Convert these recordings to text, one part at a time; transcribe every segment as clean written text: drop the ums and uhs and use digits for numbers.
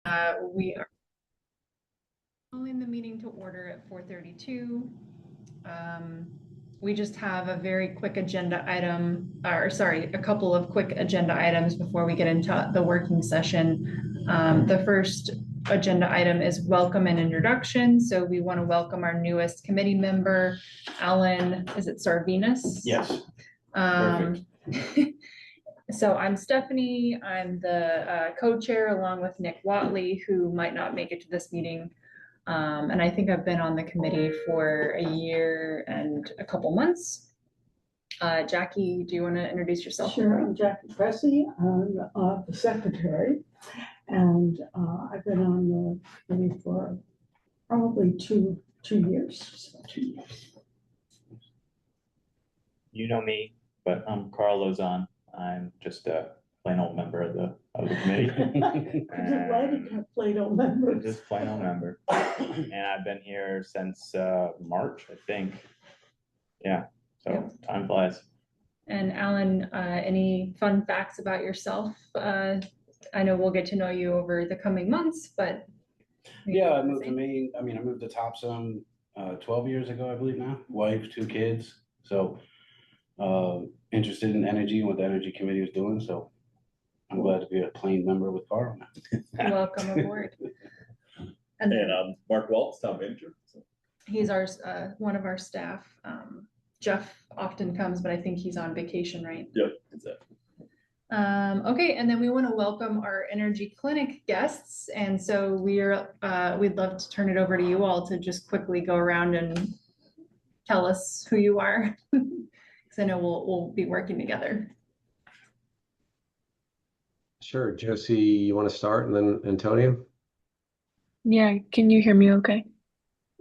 We are calling the meeting to order at 4:32. We just have a very quick agenda item, or sorry, a couple of quick agenda items before we get into the working session. The first agenda item is welcome and introduction. So we want to welcome our newest committee member, Alan, is it Sarvinus? Yes. Perfect. So I'm Stephanie. I'm the co-chair along with Nick Watley, who might not make it to this meeting. And I think I've been on the committee for a year and a couple months. Jackie, do you want to introduce yourself? Sure, I'm Jackie Cressy. I'm the secretary, and I've been on the committee for probably two years. You know me, but I'm Carl Lozon. I'm just a plain old member of the committee. Plain old member. Just plain old member. And I've been here since March, I think. Yeah, so yep. Time flies. And Alan, any fun facts about yourself? I know we'll get to know you over the coming months, but yeah, I moved to Maine. I moved to Topsham 12 years ago, I believe now. Wife, 2 kids. So interested in energy and what the energy committee was doing. So I'm glad to be a plain member with Carl. Welcome aboard. And I'm Mark Waltz, town manager. So. He's our one of our staff. Jeff often comes, but I think he's on vacation, right? Yep, exactly. Okay, and then we want to welcome our energy clinic guests, and so we'd love to turn it over to you all to just quickly go around and tell us who you are, because I know we'll be working together. Sure, Josie, you want to start, and then Antonio? Yeah, can you hear me okay?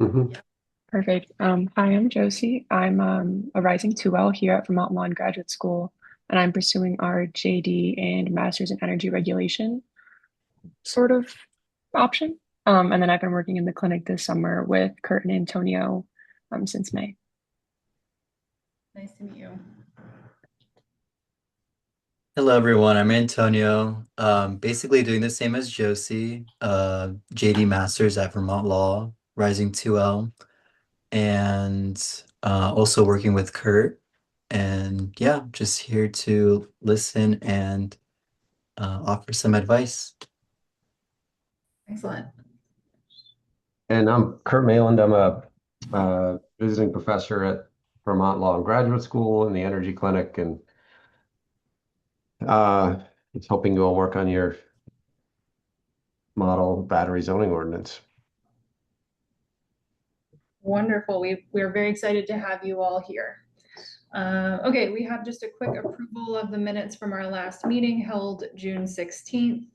Mm-hmm. Perfect. Hi, I'm Josie. I'm a rising 2L here at Vermont Law and Graduate School, and I'm pursuing our JD and Master's in Energy Regulation sort of option. And then I've been working in the clinic this summer with Kurt and Antonio since May. Nice to meet you. Hello, everyone. I'm Antonio. Basically doing the same as Josie, JD Masters at Vermont Law, rising 2L. And also working with Kurt, and yeah, just here to listen and offer some advice. Excellent. And I'm Kurt Mayland. I'm a visiting professor at Vermont Law and Graduate School in the Energy Clinic, and it's hoping you'll work on your model battery zoning ordinance. Wonderful. We're very excited to have you all here. Okay, we have just a quick approval of the minutes from our last meeting held June 16th.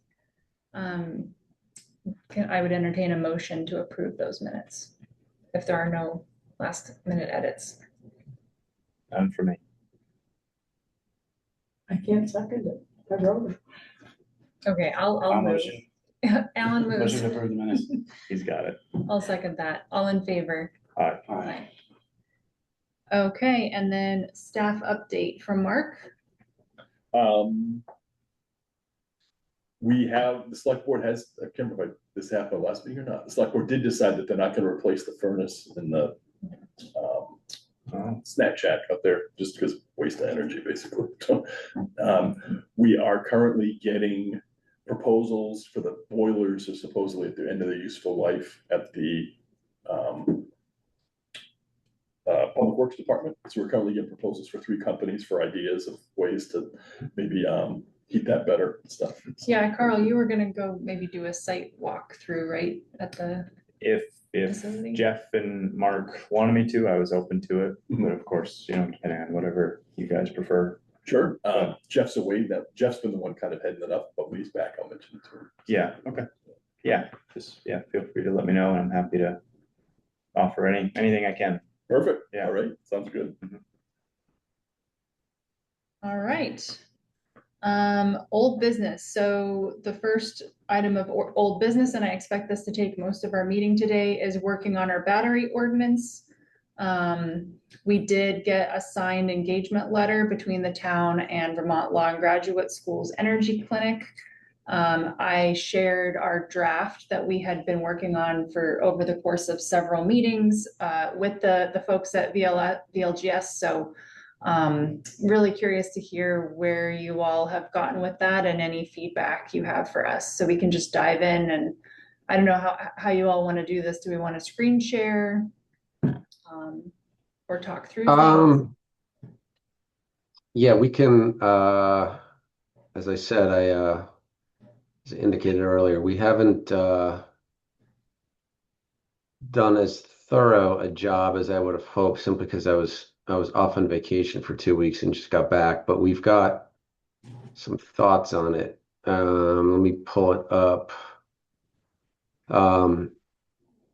I would entertain a motion to approve those minutes if there are no last minute edits. None for me. I can't second it. I wrote it. Okay, I'll move. Motion. Alan moves. Motion to approve the minutes. He's got it. I'll second that. All in favor? Aye. Aye. Okay, and then staff update from Mark. We have, the select board has, I can't remember if this happened last meeting or not. The select board did decide that they're not going to replace the furnace in the snack shack up there just because waste of energy, basically. So, we are currently getting proposals for the boilers are supposedly at the end of their useful life at the Public Works Department. So we're currently getting proposals for 3 companies for ideas of ways to maybe heat that better and stuff. Yeah, Carl, you were gonna go maybe do a site walkthrough, right? At the If facility? Jeff and Mark wanted me to, I was open to it. But of course, depending on whatever you guys prefer. Sure. Jeff's away now. Jeff's been the one kind of heading it up, but when he's back, I'll mention it to him. Yeah. Okay. Yeah. Just feel free to let me know, and I'm happy to offer anything I can. Perfect. Yeah. All right. Sounds good. Mm-hmm. All right. Old business. So the first item of old business, and I expect this to take most of our meeting today, is working on our battery ordinance. We did get a signed engagement letter between the town and Vermont Law and Graduate School's Energy Clinic. I shared our draft that we had been working on for over the course of several meetings with the folks at VLGS. So really curious to hear where you all have gotten with that and any feedback you have for us. So we can just dive in, and I don't know how you all want to do this. Do we want to screen share or talk through things? Yeah, we can, as I said, as indicated earlier, we haven't done as thorough a job as I would have hoped, simply because I was off on vacation for 2 weeks and just got back. But we've got some thoughts on it. Let me pull it up.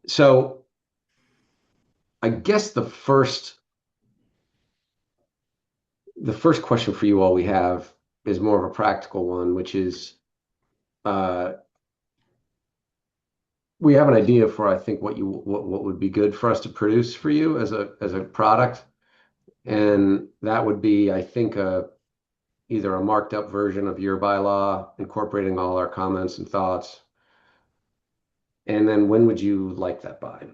So I guess the first question for you all we have is more of a practical one, which is we have an idea for, I think, what would be good for us to produce for you as a product. And that would be, I think, either a marked up version of your bylaw incorporating all our comments and thoughts. And then when would you like that by?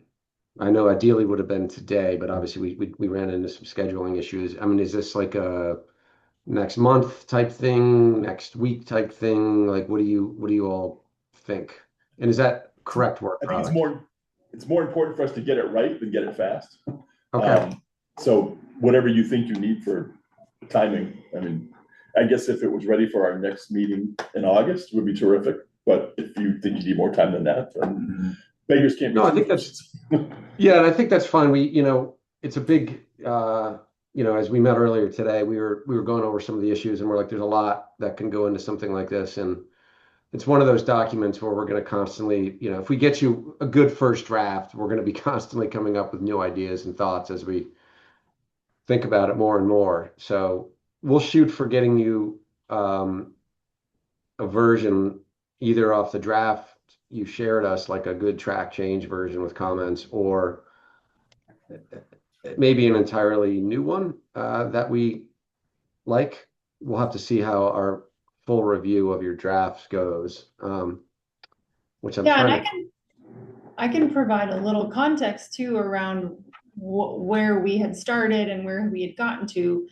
I know ideally would have been today, but obviously we ran into some scheduling issues. I mean, is this like a next month type thing, next week type thing? Like, what do you all think? And is that correct work I think product? it's more important for us to get it right than get it fast. Okay. So whatever you think you need for timing, I mean, I guess if it was ready for our next meeting in August would be terrific. But if you think you need more time than that, then beggars can't be. No, I think that's, yeah, and I think that's fine. It's a big, as we met earlier today, we were going over some of the issues, and we're like, there's a lot that can go into something like this. And it's one of those documents where we're going to constantly, if we get you a good first draft, we're going to be constantly coming up with new ideas and thoughts as we think about it more and more. So we'll shoot for getting you a version either off the draft you shared us, like a good track change version with comments, or maybe an entirely new one that we like. We'll have to see how our full review of your drafts goes, which I'm Yeah, and trying to. I can provide a little context too around where we had started and where we had gotten to.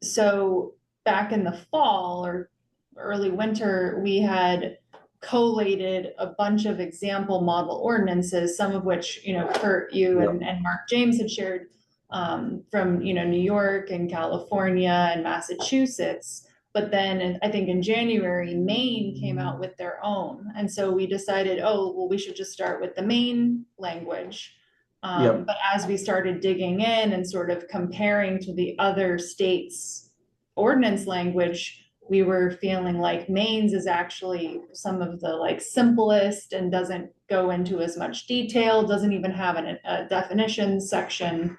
So back in the fall or early winter, we had collated a bunch of example model ordinances, some of which, Kurt, you and Mark James had shared from, New York and California and Massachusetts. But then I think in January, Maine came out with their own. And so we decided, oh, well, we should just start with the Maine language. But as we started digging in and sort of comparing to the other states' ordinance language, we were feeling like Maine's is actually some of the simplest and doesn't go into as much detail, doesn't even have a definition section.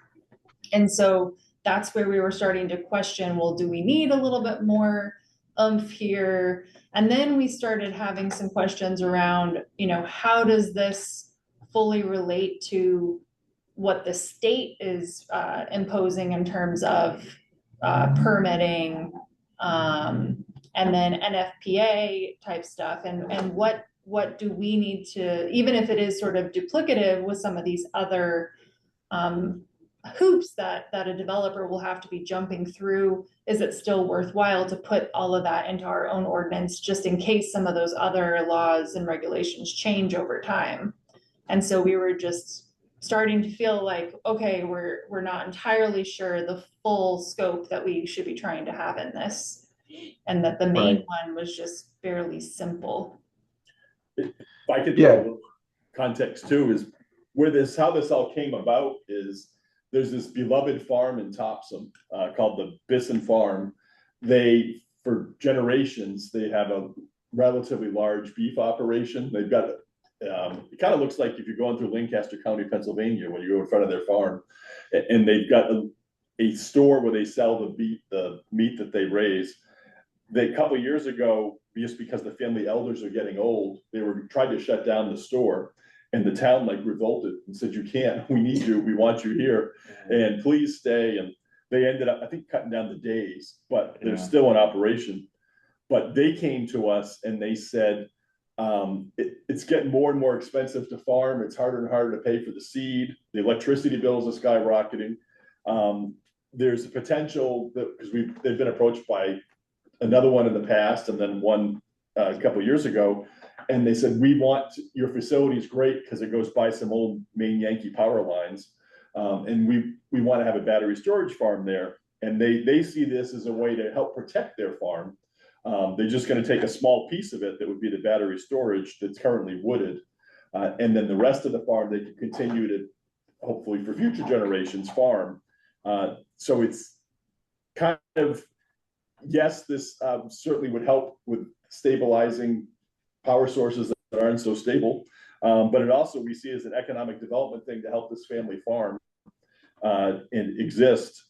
And so that's where we were starting to question, well, do we need a little bit more oomph here? And then we started having some questions around, how does this fully relate to what the state is imposing in terms of permitting, and then NFPA type stuff, and what do we need to, even if it is sort of duplicative with some of these other hoops that a developer will have to be jumping through, is it still worthwhile to put all of that into our own ordinance just in case some of those other laws and regulations change over time? And so we were just starting to feel like, okay, we're not entirely sure the full scope that we should be trying to have in this, and that the main one was just fairly simple. If I could throw a little context too, is how this all came about is there's this beloved farm in Topsham called the Bisson Farm. For generations, they have a relatively large beef operation. They've got it kind of looks like if you're going through Lancaster County, Pennsylvania, when you go in front of their farm, and they've got a store where they sell the meat that they raise. A couple of years ago, just because the family elders are getting old, they were trying to shut down the store, and the town revolted and said, "You can't. We need you. We want you here, and please stay." And they ended up, I think, cutting down the days, but they're still in operation. But they came to us and they said, it's getting more and more expensive to farm. It's harder and harder to pay for the seed. The electricity bills are skyrocketing. There's a potential that, because they've been approached by another one in the past and then one a couple of years ago. And they said, we want your facility is great because it goes by some old Maine Yankee power lines. And we want to have a battery storage farm there. And they see this as a way to help protect their farm. They're just going to take a small piece of it that would be the battery storage that's currently wooded. And then the rest of the farm, they can continue to, hopefully for future generations, farm. So it's kind of, yes, this certainly would help with stabilizing power sources that aren't so stable. But it also, we see as an economic development thing to help this family farm and exist.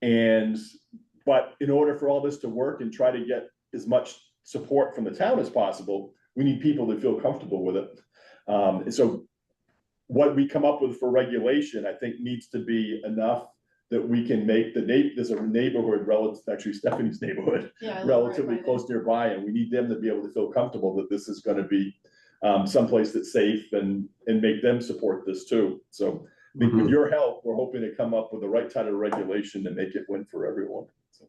But in order for all this to work and try to get as much support from the town as possible, we need people that feel comfortable with it. And so what we come up with for regulation, I think needs to be enough that we can make there's a neighborhood relative, actually Stephanie's neighborhood, relatively close nearby, and we need them to be able to feel comfortable that this is going to be someplace that's safe and make them support this too. So I think with your help, we're hoping to come up with the right type of regulation to make it win for everyone. So.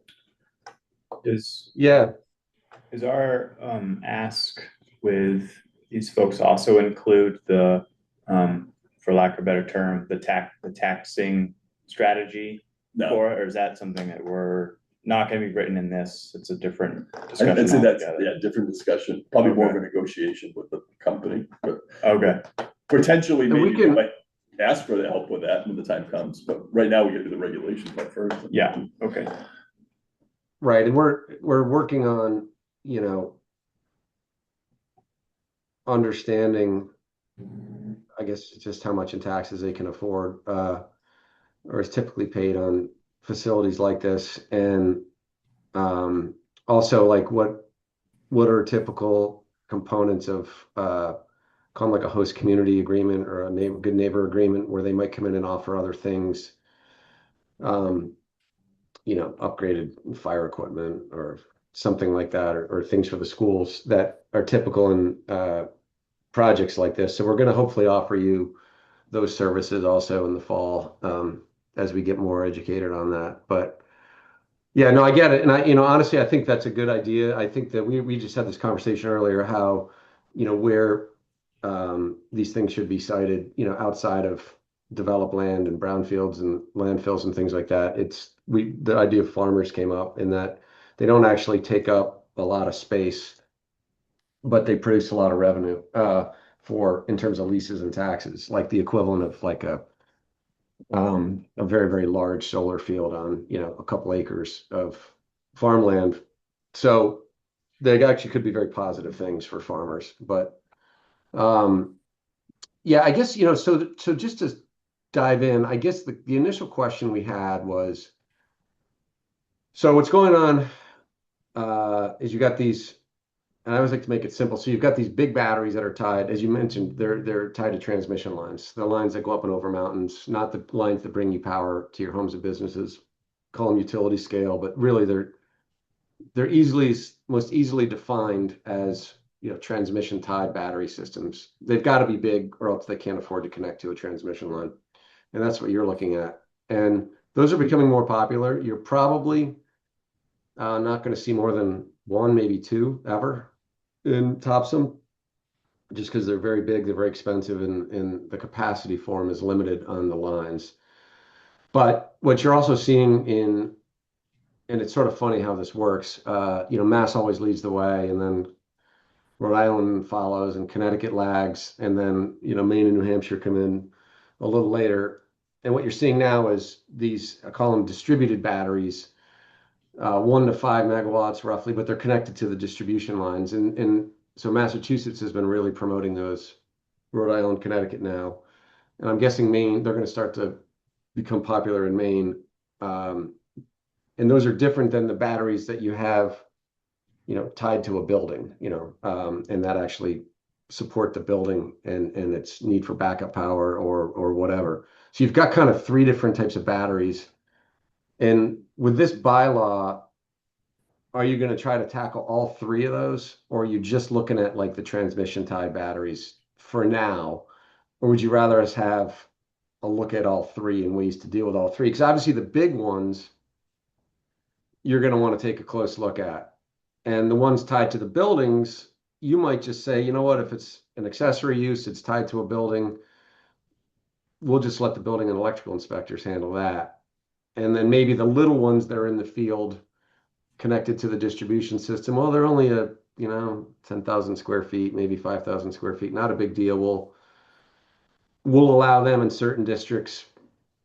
Is our ask with these folks also include the, for lack of a better term, the taxing strategy? No. Or is that something that we're not going to be written in this? It's a different discussion. I'd say that's different discussion. Probably more of a negotiation with the company. But potentially maybe we might ask for the help with that when the time comes. But right now we got to do the regulation part first. Yeah. Okay. Right, and we're working on, understanding, I guess, just how much in taxes they can afford, or is typically paid on facilities like this, and also like what are typical components of call them like a host community agreement or a good neighbor agreement, where they might come in and offer other things, upgraded fire equipment or something like that, or things for the schools that are typical in projects like this. So we're going to hopefully offer you those services also in the fall, as we get more educated on that. But yeah, no, I get it. And honestly, I think that's a good idea. I think that we just had this conversation earlier, how, where these things should be cited, outside of developed land and brownfields and landfills and things like that. The idea of farmers came up in that they don't actually take up a lot of space, but they produce a lot of revenue in terms of leases and taxes, like the equivalent of like a very, very large solar field on, a couple acres of farmland. So they actually could be very positive things for farmers. But yeah, I guess, so just to dive in, I guess the initial question we had was, so what's going on is you got these, and I always like to make it simple. So you've got these big batteries that are tied, as you mentioned, they're tied to transmission lines. The lines that go up and over mountains, not the lines that bring you power to your homes and businesses. Call them utility scale, but really they're most easily defined as, transmission tied battery systems. They've got to be big, or else they can't afford to connect to a transmission line. And that's what you're looking at. And those are becoming more popular. You're probably not going to see more than one, maybe two ever in Topsham, just because they're very big, they're very expensive, and the capacity for them is limited on the lines. But what you're also seeing and it's sort of funny how this works, Mass always leads the way, and then Rhode Island follows, and Connecticut lags, and then, Maine and New Hampshire come in a little later. And what you're seeing now is these, I call them distributed batteries, 1 to 5 megawatts roughly, but they're connected to the distribution lines. And so Massachusetts has been really promoting those, Rhode Island, Connecticut now. And I'm guessing Maine, they're going to start to become popular in Maine. And those are different than the batteries that you have, tied to a building, and that actually support the building and its need for backup power or whatever. So you've got kind of 3 different types of batteries. And with this bylaw, are you going to try to tackle all three of those, or are you just looking at like the transmission tied batteries for now? Or would you rather us have a look at all three and ways to deal with all three? Because obviously the big ones you're going to want to take a close look at. And the ones tied to the buildings, you might just say, you know what, if it's an accessory use, it's tied to a building, we'll just let the building and electrical inspectors handle that. And then maybe the little ones that are in the field connected to the distribution system, well, they're only 10,000 square feet, maybe 5,000 square feet, not a big deal. We'll allow them in certain districts,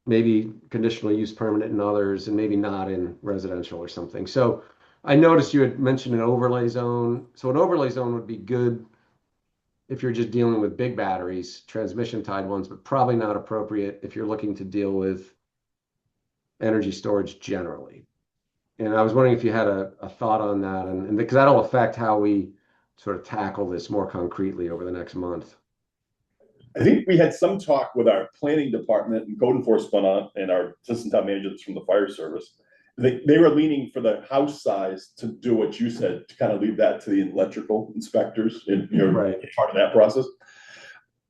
maybe conditional use permanent in others, and maybe not in residential or something. So I noticed you had mentioned an overlay zone. So an overlay zone would be good if you're just dealing with big batteries, transmission tied ones, but probably not appropriate if you're looking to deal with energy storage generally. And I was wondering if you had a thought on that, and because that'll affect how we sort of tackle this more concretely over the next month. I think we had some talk with our planning department and code enforcement and our assistant town managers from the fire service. They were leaning for the house size to do what you said, to kind of leave that to the electrical inspectors in Right. part of that process.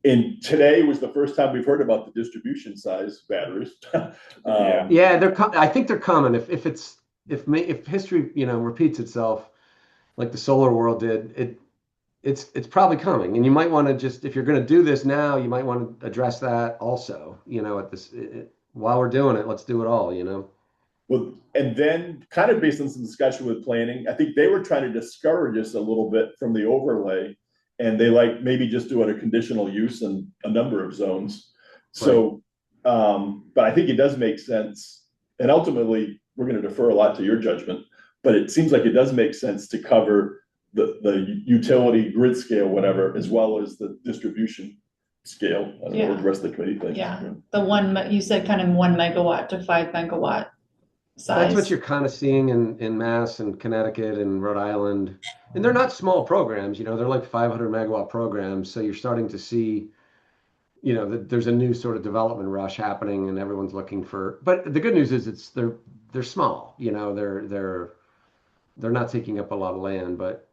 And today was the first time we've heard about the distribution size batteries. Yeah, I think they're common. If history, repeats itself like the solar world did, it's probably coming. And you might want to just, if you're going to do this now, you might want to address that also, while we're doing it, let's do it all. Well, and then kind of based on some discussion with planning, I think they were trying to discourage us a little bit from the overlay, and they maybe just do it a conditional use in a number of zones. So, but I think it does make sense. And ultimately, we're going to defer a lot to your judgment, but it seems like it does make sense to cover the utility grid scale, whatever, as well as the distribution scale. I don't know what the rest of the committee thinks. Yeah, you said kind of 1 megawatt to 5 megawatt size. That's what you're kind of seeing in Mass and Connecticut and Rhode Island. And they're not small programs, they're like 500 megawatt programs. So you're starting to see, that there's a new sort of development rush happening and everyone's looking for, but the good news is they're small, they're not taking up a lot of land, but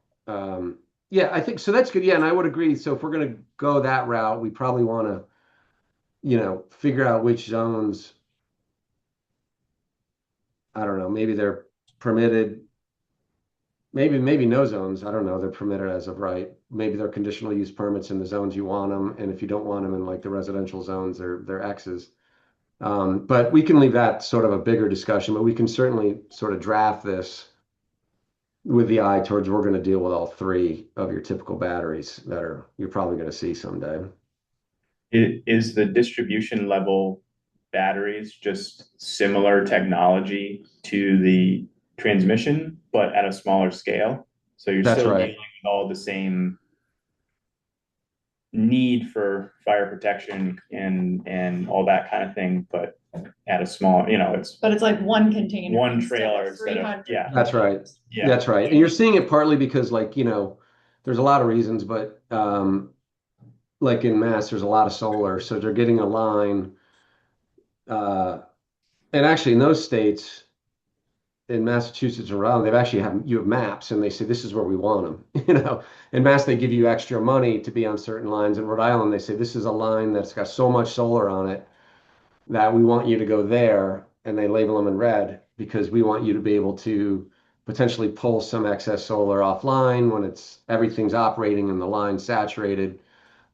yeah, I think so. That's good. Yeah. And I would agree. So if we're going to go that route, we probably want to, figure out which zones, I don't know, maybe they're permitted, maybe no zones. I don't know. They're permitted as of right. Maybe they're conditional use permits in the zones you want them. And if you don't want them in like the residential zones, they're X's. But we can leave that sort of a bigger discussion, but we can certainly sort of draft this with the eye towards we're going to deal with all three of your typical batteries that you're probably going to see someday. Is the distribution level batteries just similar technology to the transmission, but at a smaller scale? So you're That's still right. dealing with all the same need for fire protection and all that kind of thing, but at a small, But it's like one container. one instead of trailer instead of, 300 yeah. That's right. Yeah. That's right. And you're seeing it partly because there's a lot of reasons, but like in Mass, there's a lot of solar. So they're getting a line. And actually in those states, in Massachusetts and Rhode Island, you have maps and they say, this is where we want them. In Mass, they give you extra money to be on certain lines. In Rhode Island, they say, this is a line that's got so much solar on it that we want you to go there. And they label them in red because we want you to be able to potentially pull some excess solar offline when everything's operating and the line's saturated.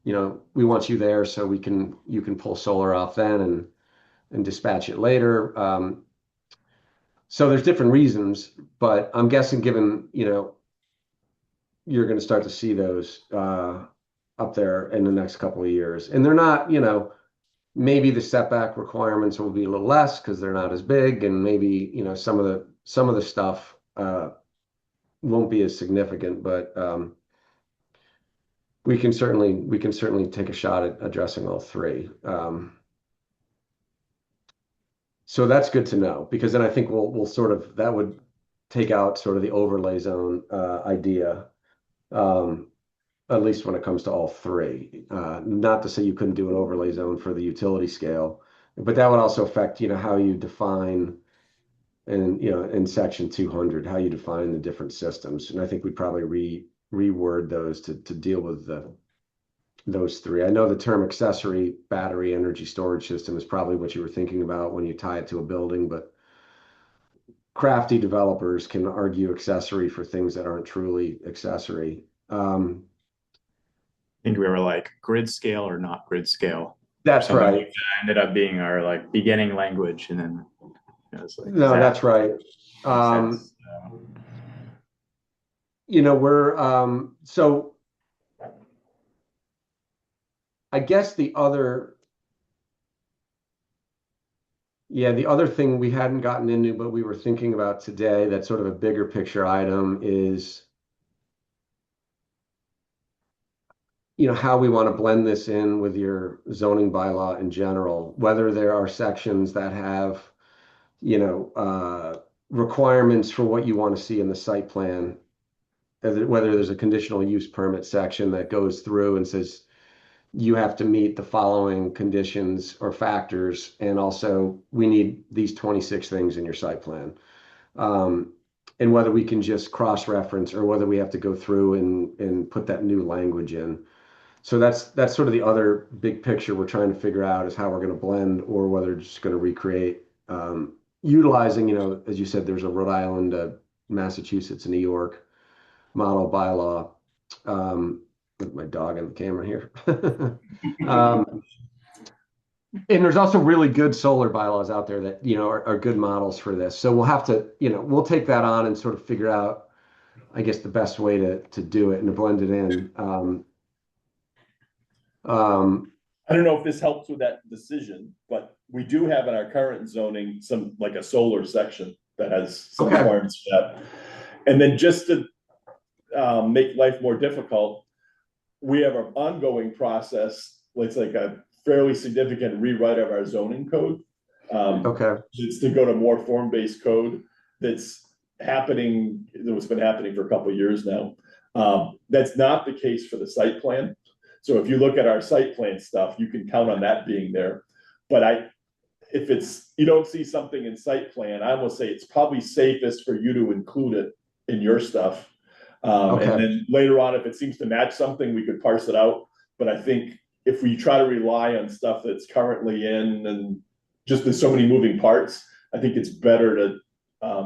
We want you there so you can pull solar off then and dispatch it later. So there's different reasons, but I'm guessing given, you're going to start to see those up there in the next couple of years. And they're not, maybe the setback requirements will be a little less because they're not as big, and maybe, some of the stuff won't be as significant, but we can certainly take a shot at addressing all three. So that's good to know, because then I think we'll sort of, that would take out sort of the overlay zone idea, at least when it comes to all three. Not to say you couldn't do an overlay zone for the utility scale, but that would also affect, how you define and, in section 200, how you define the different systems. And I think we'd probably reword those to deal with those three. I know the term accessory battery energy storage system is probably what you were thinking about when you tie it to a building, but crafty developers can argue accessory for things that aren't truly accessory. I think we were like grid scale or not grid scale. That's Something right. like that ended up being our like beginning language, and then it was like, No, that's right. makes sense? We're so I guess the other thing we hadn't gotten into, but we were thinking about today, that's sort of a bigger picture item is, how we want to blend this in with your zoning bylaw in general, whether there are sections that have, requirements for what you want to see in the site plan, whether there's a conditional use permit section that goes through and says, you have to meet the following conditions or factors, and also we need these 26 things in your site plan. And whether we can just cross-reference or whether we have to go through and put that new language in. So that's sort of the other big picture we're trying to figure out, is how we're going to blend, or whether it's just going to recreate, utilizing, as you said, there's a Rhode Island, Massachusetts, New York model bylaw. With my dog in the camera here. And there's also really good solar bylaws out there that, are good models for this. So we'll have to, we'll take that on and sort of figure out, I guess, the best way to do it and to blend it in. I don't know if this helps with that decision, but we do have in our current zoning some, like a solar section that has some Okay. requirements for that. And then just to make life more difficult, we have an ongoing process. It's like a fairly significant rewrite of our zoning code. Okay. It's to go to more form-based code that's happening, that's been happening for a couple of years now. That's not the case for the site plan. So if you look at our site plan stuff, you can count on that being there. But if you don't see something in site plan, I will say it's probably safest for you to include it in your stuff. Okay. And then later on, if it seems to match something, we could parse it out. But I think if we try to rely on stuff that's currently in, and just there's so many moving parts, I think it's better to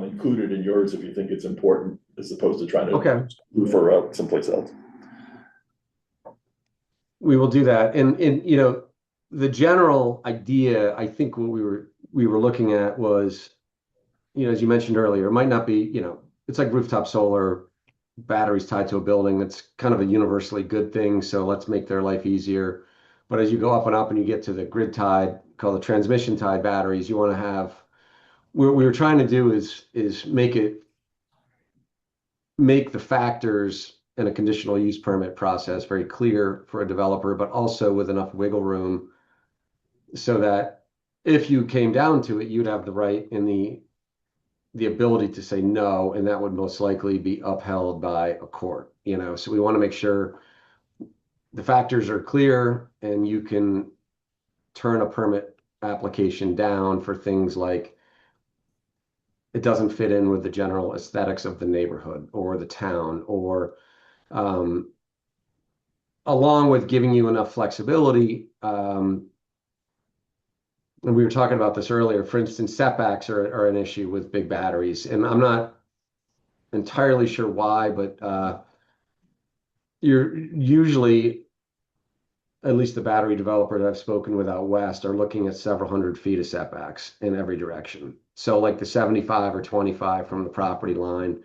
include it in yours if you think it's important, as opposed to trying to refer out someplace else. We will do that. And the general idea, I think what we were looking at was, as you mentioned earlier, it might not be, it's like rooftop solar, batteries tied to a building. It's kind of a universally good thing. So let's make their life easier. But as you go up and up and you get to the grid tied, called the transmission tied batteries, you want to have, what we were trying to do is make the factors in a conditional use permit process very clear for a developer, but also with enough wiggle room so that if you came down to it, you'd have the right and the ability to say no, and that would most likely be upheld by a court. So we want to make sure the factors are clear and you can turn a permit application down for things like it doesn't fit in with the general aesthetics of the neighborhood or the town, or along with giving you enough flexibility. And we were talking about this earlier. For instance, setbacks are an issue with big batteries, and I'm not entirely sure why, but you're usually, at least the battery developer that I've spoken with out west, are looking at several hundred feet of setbacks in every direction. So like the 75 or 25 from the property line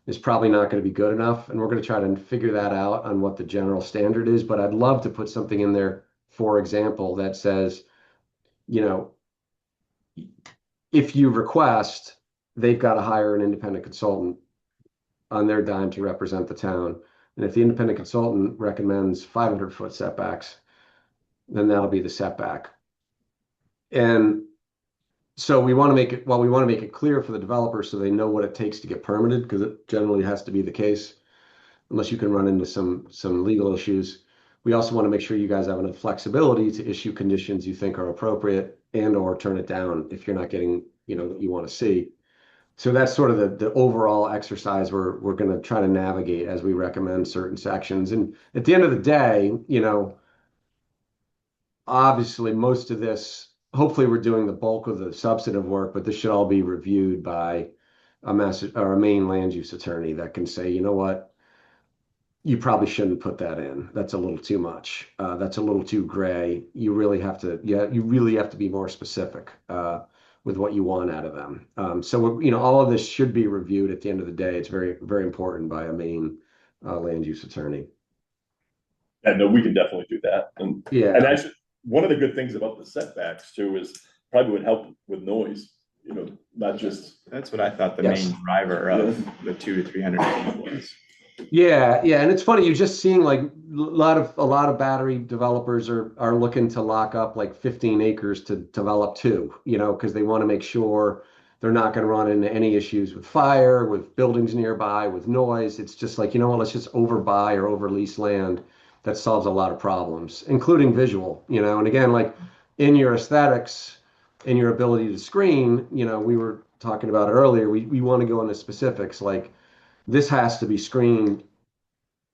is probably not going to be good enough. And we're going to try to figure that out on what the general standard is. But I'd love to put something in there, for example, that says, if you request, they've got to hire an independent consultant on their dime to represent the town. And if the independent consultant recommends 500-foot setbacks, then that'll be the setback. And so we want to make it clear for the developer so they know what it takes to get permitted, because it generally has to be the case, unless you can run into some legal issues. We also want to make sure you guys have enough flexibility to issue conditions you think are appropriate and or turn it down if you're not getting, what you want to see. So that's sort of the overall exercise we're going to try to navigate as we recommend certain sections. And at the end of the day, obviously most of this, hopefully we're doing the bulk of the substantive work, but this should all be reviewed by a Maine land use attorney that can say, you know what, you probably shouldn't put that in. That's a little too much. That's a little too gray. You really have to, yeah, you really have to be more specific with what you want out of them. So, all of this should be reviewed at the end of the day. It's very, very important by a Maine land use attorney. And no, we can definitely do that. And Yeah. actually, one of the good things about the setbacks too is probably would help with noise, not just. That's what I thought the Yes. main driver of the 200 to 300 feet was. Yeah, and it's funny, you're just seeing like a lot of battery developers are looking to lock up like 15 acres to develop too, because they want to make sure they're not going to run into any issues with fire, with buildings nearby, with noise. It's just like, what, let's just overbuy or overlease land. That solves a lot of problems, including visual, and again, like in your aesthetics, in your ability to screen, we were talking about it earlier, we want to go into specifics like this has to be screened.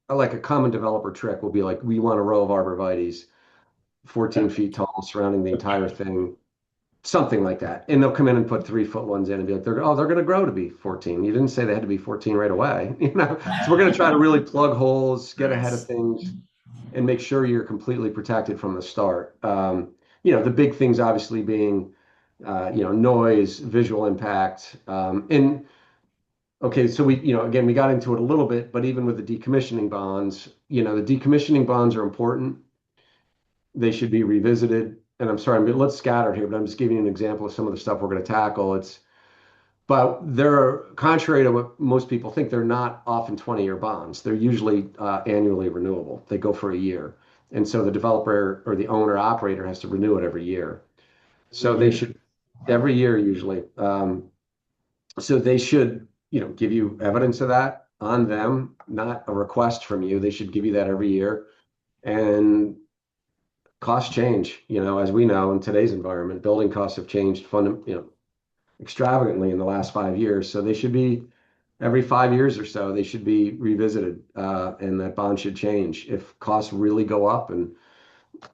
Like a common developer trick will be like, we want a row of arborvitaes 14 feet tall surrounding the entire thing, something like that. And they'll come in and put 3 foot ones in and be like, they're going to grow to be 14. You didn't say they had to be 14 right away, So we're going to try to really plug holes, get ahead of things, and make sure you're completely protected from the start. The big things obviously being, noise, visual impact, and okay, so again, we got into it a little bit, but even with the decommissioning bonds, the decommissioning bonds are important. They should be revisited. And I'm sorry, I'm a little scattered here, but I'm just giving you an example of some of the stuff we're going to tackle. But they're contrary to what most people think, they're not often 20-year bonds. They're usually annually renewable. They go for a year. And so the developer or the owner operator has to renew it every year. So they should, every year usually. So they should, give you evidence of that on them, not a request from you. They should give you that every year. And costs change, as we know in today's environment, building costs have changed extravagantly in the last 5 years. So they should be every 5 years or so, they should be revisited, and that bond should change. If costs really go up and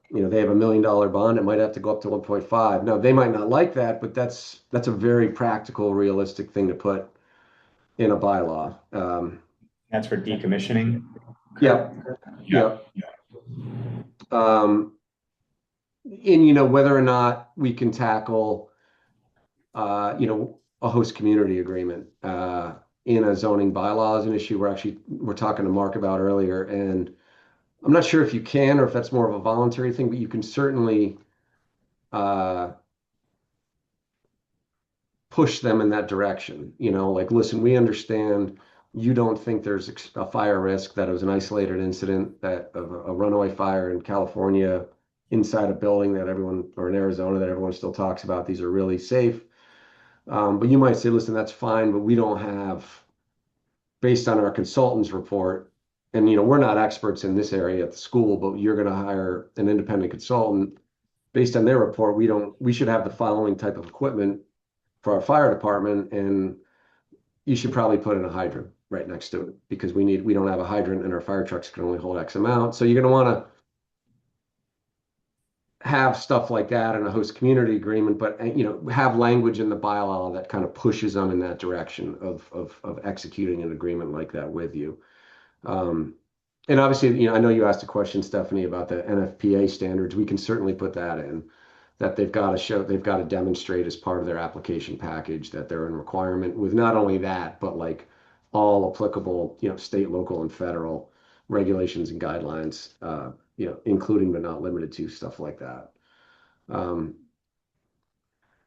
they have $1 million bond, it might have to go up to 1.5. Now they might not like that, but that's a very practical, realistic thing to put in a bylaw. That's for decommissioning. Yep. And whether or not we can tackle, a host community agreement in a zoning bylaw is an issue we're talking to Mark about earlier, and I'm not sure if you can or if that's more of a voluntary thing, but you can certainly push them in that direction. Like, listen, we understand you don't think there's a fire risk, that it was an isolated incident, that of a runaway fire in California inside a building that everyone, or in Arizona that everyone still talks about. These are really safe. But you might say, listen, that's fine, but we don't have, based on our consultant's report, and we're not experts in this area at the school, but you're going to hire an independent consultant. Based on their report, we should have the following type of equipment for our fire department, and you should probably put in a hydrant right next to it, because we don't have a hydrant and our fire trucks can only hold X amount. So you're going to want to have stuff like that in a host community agreement, but have language in the bylaw that kind of pushes them in that direction of executing an agreement like that with you. And obviously, I know you asked a question, Stephanie, about the NFPA standards. We can certainly put that in, that they've got to demonstrate as part of their application package that they're in requirement with not only that, but like all applicable, state, local, and federal regulations and guidelines, including but not limited to stuff like that.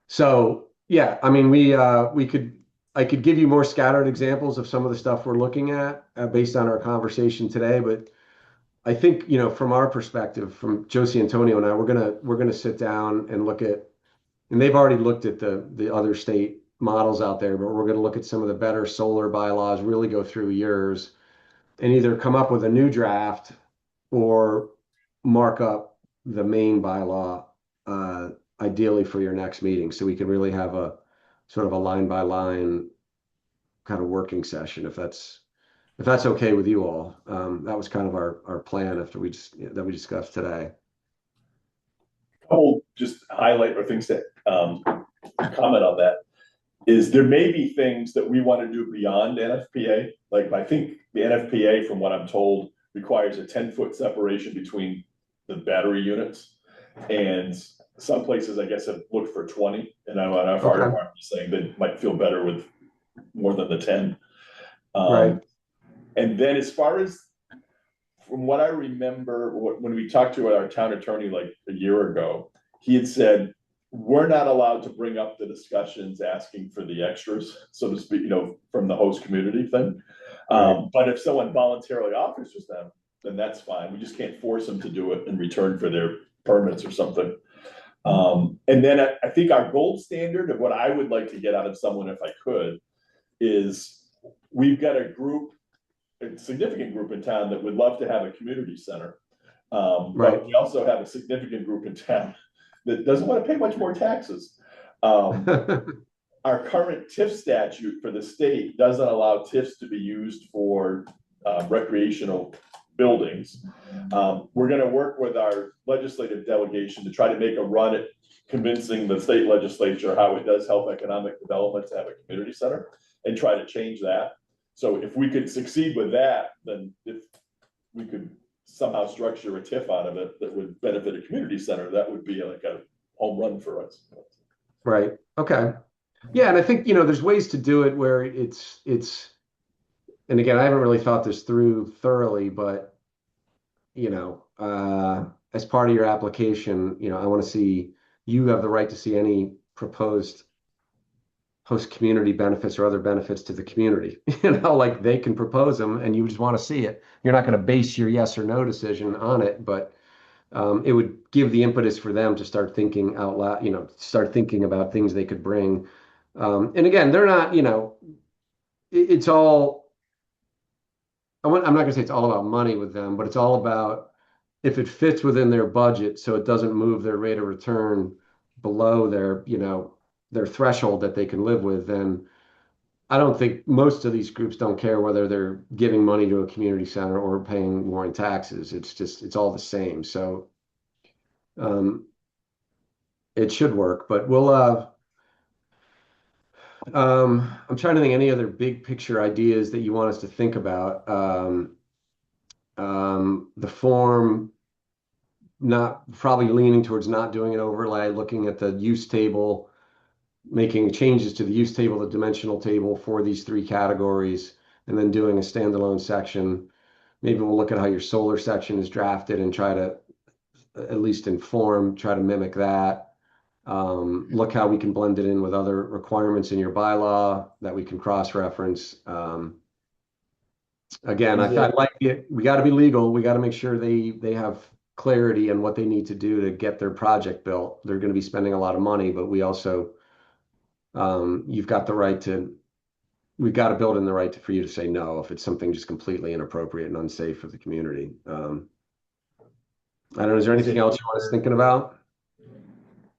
So yeah, I mean, I could give you more scattered examples of some of the stuff we're looking at based on our conversation today, but I think, from our perspective, from Josie, Antonio, and I, we're gonna sit down and look at, and they've already looked at the other state models out there, but we're gonna look at some of the better solar bylaws, really go through yours, and either come up with a new draft or mark up the main bylaw, ideally for your next meeting, so we can really have a sort of a line by line kind of working session, if that's okay with you all. That was kind of our plan after that we discussed today. Couple just highlight or things that comment on that is there may be things that we want to do beyond NFPA. Like I think the NFPA, from what I'm told, requires a 10-foot separation between the battery units. And some places, I guess, have looked for 20. And I know our fire department is saying they might feel better with more than the 10. Right. And then as far as, from what I remember, when we talked to our town attorney like a year ago, he had said, we're not allowed to bring up the discussions asking for the extras, so to speak, from the host community thing. But if someone voluntarily offers us them, then that's fine. We just can't force them to do it in return for their permits or something. And then I think our gold standard of what I would like to get out of someone, if I could, is we've got a significant group in town that would love to have a community center. But we also have a significant group in town that doesn't want to pay much more taxes. Our current TIF statute for the state doesn't allow TIFs to be used for recreational buildings. We're going to work with our legislative delegation to try to make a run at convincing the state legislature how it does help economic development to have a community center and try to change that. So if we could succeed with that, then if we could somehow structure a TIF out of it that would benefit a community center, that would be like a home run for us. Right. Okay. Yeah, and I think there's ways to do it where it's. And again, I haven't really thought this through thoroughly, but as part of your application, I want to see you have the right to see any proposed host community benefits or other benefits to the community. Like they can propose them, and you just want to see it. You're not going to base your yes or no decision on it, but it would give the impetus for them to start thinking out loud. Start thinking about things they could bring. And again, they're not. It's all. I'm not going to say it's all about money with them, but it's all about if it fits within their budget, so it doesn't move their rate of return below their threshold that they can live with, then I don't think most of these groups don't care whether they're giving money to a community center or paying more in taxes. It's all the same. So it should work, but I'm trying to think any other big picture ideas that you want us to think about. The form, not probably leaning towards not doing an overlay, looking at the use table, making changes to the use table, the dimensional table for these three categories, and then doing a standalone section. Maybe we'll look at how your solar section is drafted and try to at least try to mimic that. Look how we can blend it in with other requirements in your bylaw that we can cross-reference. Again, I like it. We got to be legal. We got to make sure they have clarity on what they need to do to get their project built. They're going to be spending a lot of money, but we also, we've got to build in the right for you to say no if it's something just completely inappropriate and unsafe for the community. I don't know. Is there anything else you want us thinking about?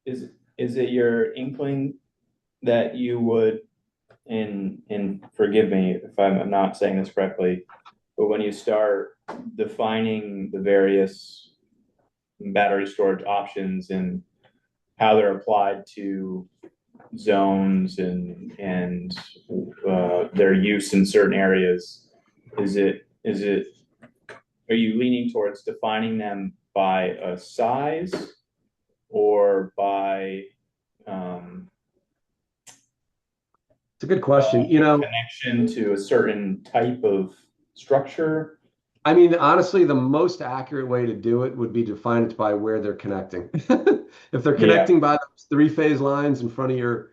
Is it your inkling that you would, and forgive me if I'm not saying this correctly, but when you start defining the various battery storage options and how they're applied to zones and their use in certain areas, are you leaning towards defining them by a size or by it's a good question. Connection to a certain type of structure? I mean, honestly, the most accurate way to do it would be to define it by where they're connecting. If they're connecting by those three-phase lines in front of your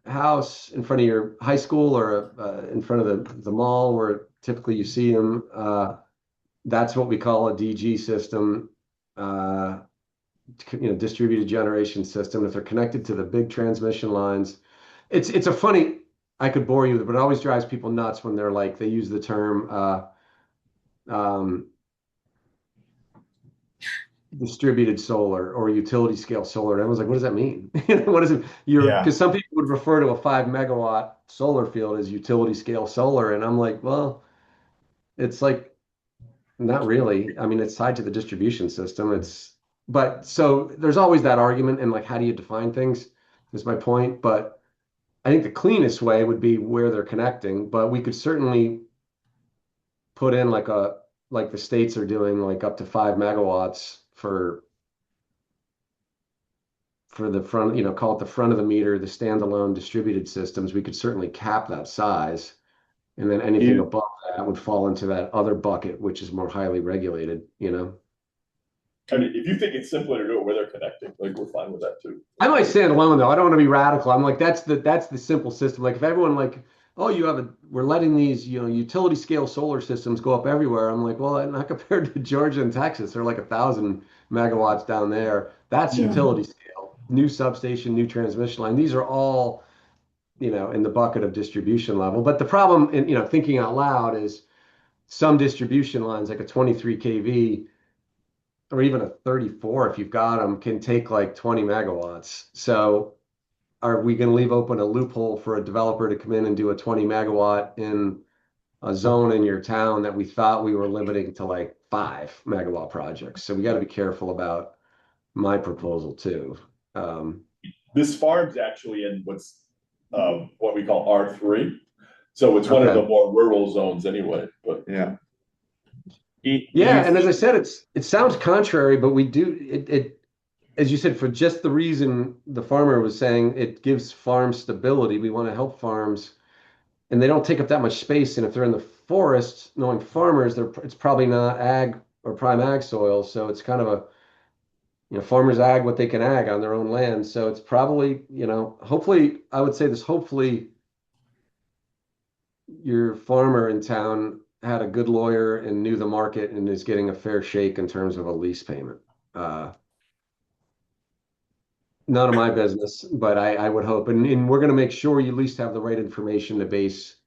house, in front of your high school, or in front of the mall where typically you see them, that's what we call a DG system, distributed generation system. If they're connected to the big transmission lines, it's a funny. I could bore you with it, but it always drives people nuts when they use the term distributed solar or utility scale solar. And I was like, what does that mean? What is it? Yeah. Because some people would refer to a 5 megawatt solar field as utility scale solar. And I'm like, well, it's like, not really. I mean, it's tied to the distribution system. But so there's always that argument and like, how do you define things is my point. But I think the cleanest way would be where they're connecting, but we could certainly put in like the states are doing like up to 5 megawatts for the front, call it the front of the meter, the standalone distributed systems. We could certainly cap that size. And then anything You, above that would fall into that other bucket, which is more highly regulated. I mean, if you think it's simpler to do it where they're connecting, like we're fine with that too. I might stand alone though. I don't want to be radical. I'm like, that's the simple system. Like if everyone like, oh, we're letting these, utility scale solar systems go up everywhere. I'm like, well, not compared to Georgia and Texas. They're like 1,000 megawatts down there. That's Yeah. utility scale. New substation, new transmission line. These are all, in the bucket of distribution level. But the problem in, thinking out loud is some distribution lines, like a 23 kV or even a 34, if you've got them, can take like 20 megawatts. So are we going to leave open a loophole for a developer to come in and do a 20 megawatt in a zone in your town that we thought we were limiting to like 5 megawatt projects? So we got to be careful about my proposal too. This farm's actually in what we call R3. So it's one of Okay. the more rural zones anyway, but Yeah. Yeah, and as I said, it sounds contrary, but we do as you said, for just the reason the farmer was saying it gives farm stability. We want to help farms, and they don't take up that much space. And if they're in the forest, knowing farmers, it's probably not ag or prime ag soil, so it's kind of farmers ag what they can ag on their own land. So it's probably, hopefully, I would say this, hopefully your farmer in town had a good lawyer and knew the market and is getting a fair shake in terms of a lease payment. Uh, None of my business, but I would hope. And we're going to make sure you at least have the right information to base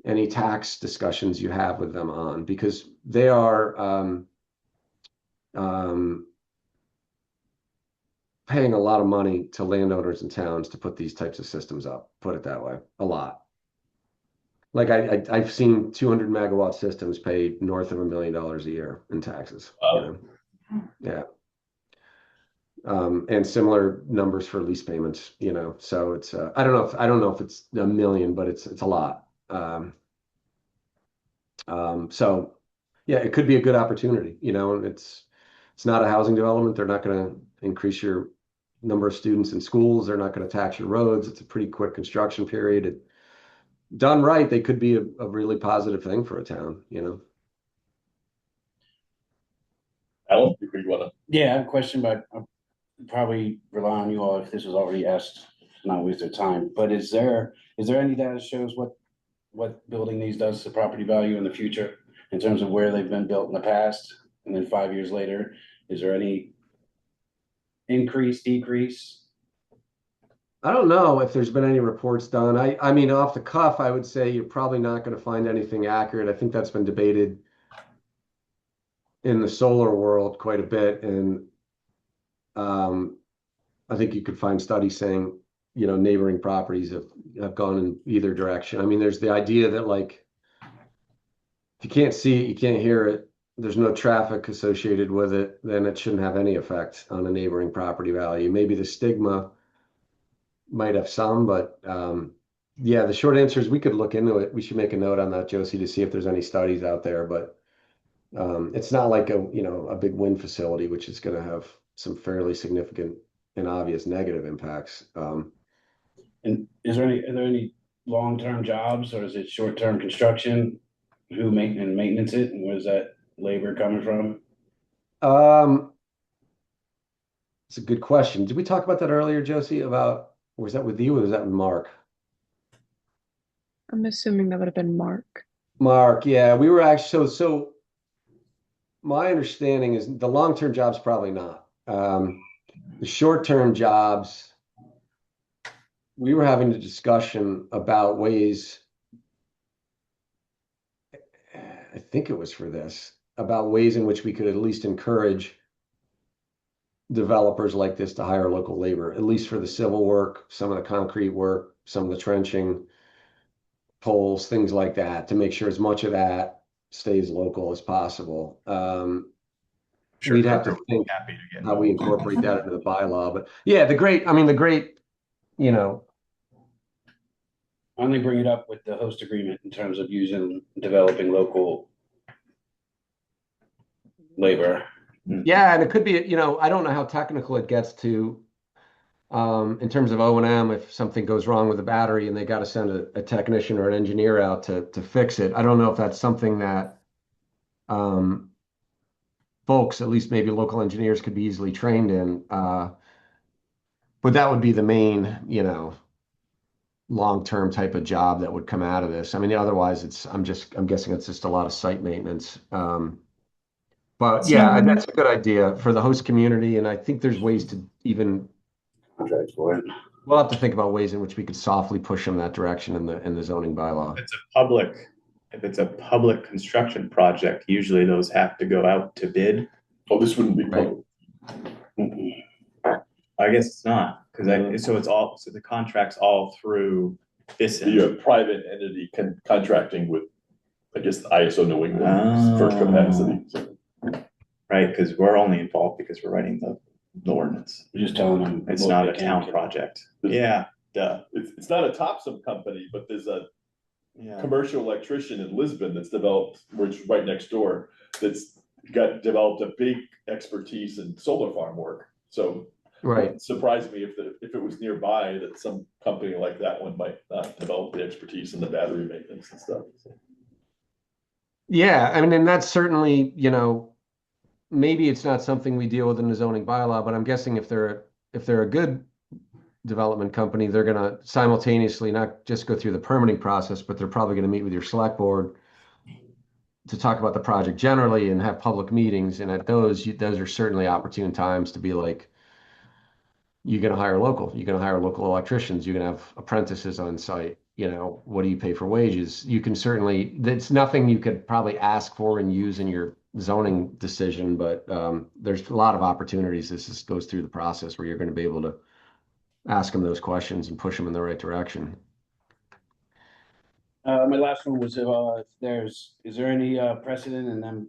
any tax discussions you have with them on, because they are um, paying a lot of money to landowners and towns to put these types of systems up, put it that way, a lot. Like I've seen 200 megawatt systems pay north of $1 million a year in taxes. Yeah. And similar numbers for lease payments. So it's I don't know if it's a million, but it's a lot. So yeah, it could be a good opportunity. And it's not a housing development. They're not going to increase your number of students in schools. They're not going to tax your roads. It's a pretty quick construction period. Done right, they could be a really positive thing for a town. Alan, you want to? Yeah, I have a question, but I'll probably rely on you all if this was already asked, not waste their time. But is there any data that shows what building these does to property value in the future in terms of where they've been built in the past? And then 5 years later, is there any increase, decrease? I don't know if there's been any reports done. I mean, off the cuff, I would say you're probably not going to find anything accurate. I think that's been debated in the solar world quite a bit, and I think you could find studies saying, neighboring properties have gone in either direction. I mean, there's the idea that like if you can't see it, you can't hear it, there's no traffic associated with it, then it shouldn't have any effect on a neighboring property value. Maybe the stigma might have some, but yeah, the short answer is we could look into it. We should make a note on that, Josie, to see if there's any studies out there. But it's not like a big wind facility, which is going to have some fairly significant and obvious negative impacts. And are there any long-term jobs, or is it short-term construction? Who maintenance it, and where's that labor coming from? It's a good question. Did we talk about that earlier, Josie? Was that with you or was that with Mark? I'm assuming that would have been Mark. Mark, yeah, we were actually so my understanding is the long-term jobs probably not. The short-term jobs, we were having a discussion about ways, I think it was for this, about ways in which we could at least encourage developers like this to hire local labor, at least for the civil work, some of the concrete work, some of the trenching, poles, things like that, to make sure as much of that stays local as possible. Sure, We'd have Kirk to would be think happy to get how we involved. incorporate that into the bylaw. But yeah, the great, you know, I only bring it up with the host agreement in terms of developing local labor. yeah, and it could be, I don't know how technical it gets to in terms of O&M, if something goes wrong with the battery and they got to send a technician or an engineer out to fix it. I don't know if that's something that um, folks, at least maybe local engineers, could be easily trained in. But that would be the main, long-term type of job that would come out of this. I mean, otherwise I'm guessing it's just a lot of site maintenance. But yeah, So, that's a good idea for the host community. And I think there's ways to even, Contract for it. we'll have to think about ways in which we could softly push them that direction in the zoning bylaw. If it's a public construction project, usually those have to go out to bid. Oh, this wouldn't be Right. public. I guess it's not, so the contract's all through this. You have private entity contracting with, I guess, the ISO New England for capacity. So Right, because we're only involved because we're writing the ordinance. We're just telling them. It's what not they a can town get. project. This- Yeah, duh, it's not a Topsham company, but there's a yeah. commercial electrician in Lisbon that's developed, which is right next door, that's developed a big expertise in solar farm work. So Right. it surprised me if it was nearby that some company like that one might not develop the expertise in the battery maintenance and stuff. Yeah, I mean, and that's certainly, maybe it's not something we deal with in the zoning bylaw, but I'm guessing if they're a good development company, they're gonna simultaneously not just go through the permitting process, but they're probably gonna meet with your select board to talk about the project generally and have public meetings. And at those are certainly opportune times to be like, you're gonna hire local electricians, you're gonna have apprentices on site. What do you pay for wages? You can certainly, it's nothing you could probably ask for and use in your zoning decision, but there's a lot of opportunities. This just goes through the process where you're going to be able to ask them those questions and push them in the right direction. My last one was, is there any precedent in them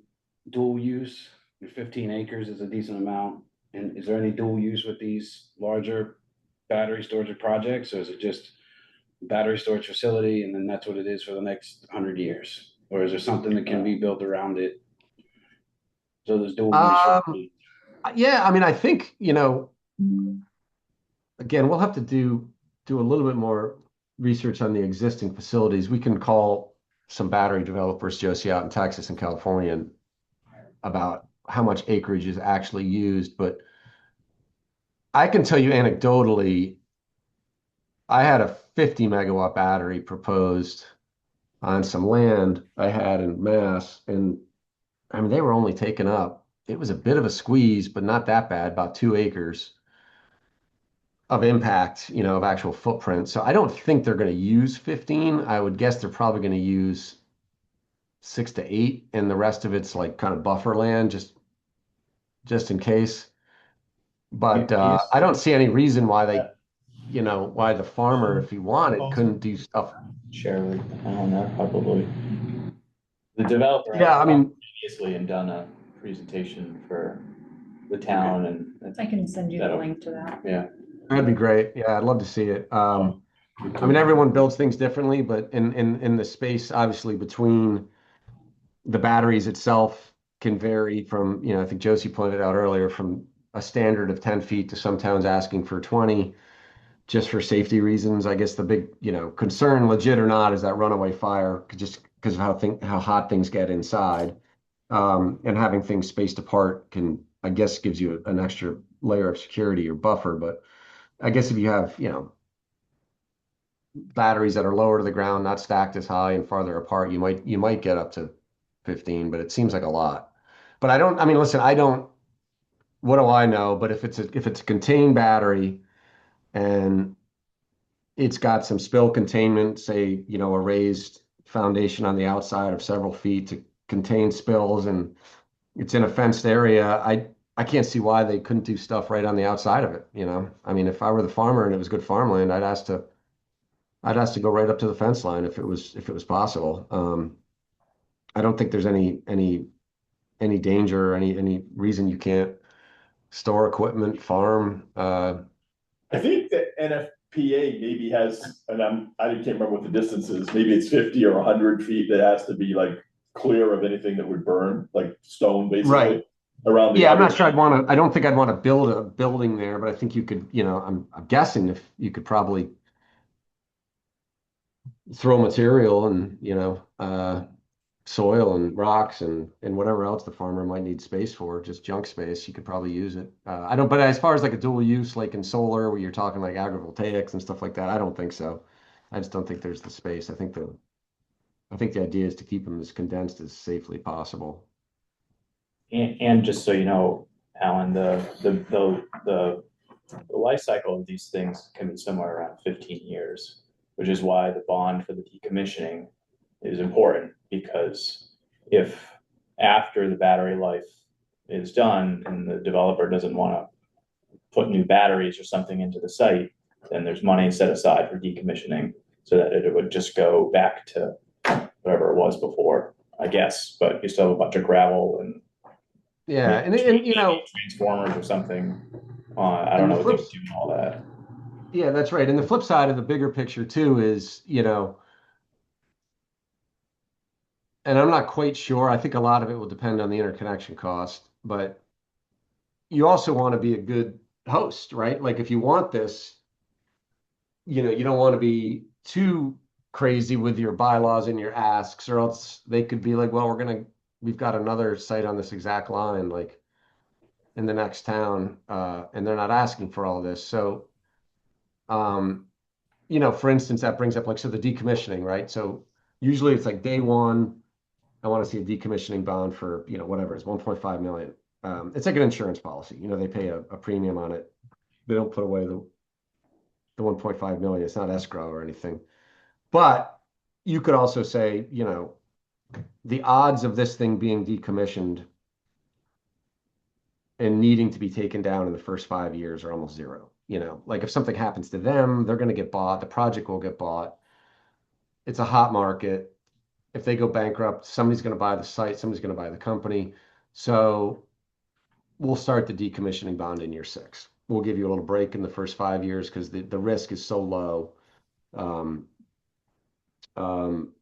dual use? 15 acres is a decent amount. And is there any dual use with these larger battery storage projects? Or is it just battery storage facility and then that's what it is for the next 100 years? Or is there something that can be built around it? So there's dual use. Yeah, I mean, I think, again, we'll have to do a little bit more research on the existing facilities. We can call some battery developers, Josie, out in Texas and California about how much acreage is actually used. But I can tell you anecdotally, I had a 50 megawatt battery proposed on some land I had in Mass. And I mean, they were only taken up. It was a bit of a squeeze, but not that bad, about 2 acres of impact, of actual footprint. So I don't think they're going to use 15. I would guess they're probably going to use 6 to 8, and the rest of it's like kind of buffer land, just in case. But I don't see any reason why why the farmer, if he wanted, couldn't do stuff. Share, I don't know, probably. The developer. Yeah, I mean, previously and done a presentation for the town and. I can send you the link to that. Yeah. that'd be great. Yeah, I'd love to see it. I mean, everyone builds things differently, but in the space, obviously, between the batteries itself can vary from, I think Josie pointed out earlier, from a standard of 10 feet to some towns asking for 20, just for safety reasons. I guess the big, concern, legit or not, is that runaway fire, just because of how hot things get inside. And having things spaced apart I guess, gives you an extra layer of security or buffer. But I guess if you have, batteries that are lower to the ground, not stacked as high and farther apart, you might get up to 15, but it seems like a lot. But I mean, listen, what do I know? But if it's a contained battery and it's got some spill containment, say, a raised foundation on the outside of several feet to contain spills, and it's in a fenced area, I can't see why they couldn't do stuff right on the outside of it, you know? I mean, if I were the farmer and it was good farmland, I'd ask to go right up to the fence line if it was possible. I don't think there's any danger or any reason you can't store equipment, farm. I think that NFPA maybe has, and I can't remember what the distance is, maybe it's 50 or 100 feet that has to be like clear of anything that would burn, like stone Right. basically around the. Yeah, I'm not sure I don't think I'd want to build a building there, but I think you could, I'm guessing if you could probably throw material and, soil and rocks and whatever else the farmer might need space for, just junk space, you could probably use it. I don't, but as far as like a dual use, like in solar, where you're talking like agrivoltaics and stuff like that, I don't think so. I just don't think there's the space. I think the idea is to keep them as condensed as safely possible. And just so you know, Alan, the life cycle of these things can be somewhere around 15 years, which is why the bond for the decommissioning is important, because if after the battery life is done and the developer doesn't want to put new batteries or something into the site, then there's money set aside for decommissioning so that it would just go back to whatever it was before, I guess. But you still have a bunch of gravel and Yeah, and transformers or something. I don't and know the what they flips, would do and all that. yeah, that's right. And the flip side of the bigger picture too is, and I'm not quite sure. I think a lot of it will depend on the interconnection cost, but you also want to be a good host, right? Like if you want this, you don't want to be too crazy with your bylaws and your asks, or else they could be like, well, we've got another site on this exact line, like in the next town, and they're not asking for all this. So, um, for instance, that brings up like, so the decommissioning, right? So usually it's like day one, I want to see a decommissioning bond for, whatever, it's 1.5 million. It's like an insurance policy. They pay a premium on it. They don't put away the 1.5 million. It's not escrow or anything. But you could also say, the odds of this thing being decommissioned and needing to be taken down in the first 5 years are almost zero. Like if something happens to them, they're going to get bought. The project will get bought. It's a hot market. If they go bankrupt, somebody's going to buy the site, somebody's going to buy the company. So we'll start the decommissioning bond in year 6. We'll give you a little break in the first 5 years because the risk is so low. Um, um,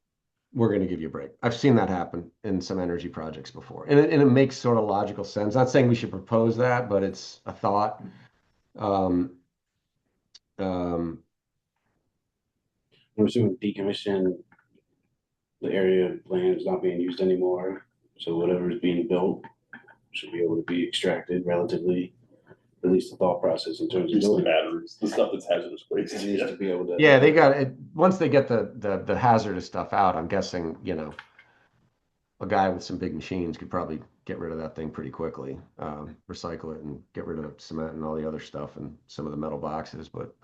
we're going to give you a break. I've seen that happen in some energy projects before, and it makes sort of logical sense. Not saying we should propose that, but it's a thought. Um, um, I'm assuming decommission, the area of land is not being used anymore, so whatever is being built should be able to be extracted relatively, at least the thought process in terms of Use the doing it. batteries, the stuff that's hazardous waste. It needs to be able to. yeah, they got it. Once they get the hazardous stuff out, I'm guessing, a guy with some big machines could probably get rid of that thing pretty quickly, recycle it and get rid of cement and all the other stuff and some of the metal boxes. But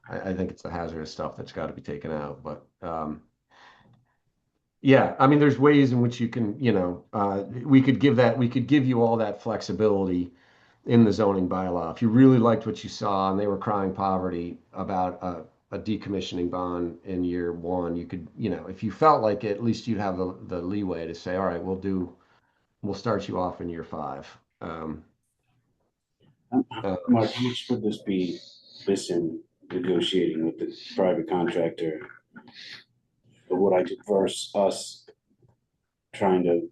I think it's the hazardous stuff that's got to be taken out. But yeah, I mean, there's ways in which you can, we could give you all that flexibility in the zoning bylaw. If you really liked what you saw and they were crying poverty about a decommissioning bond in year 1, you could, if you felt like it, at least you'd have the leeway to say, all right, we'll start you off in year 5. Mark, how much would this be, listen, negotiating with the private contractor? Or would I do versus us trying to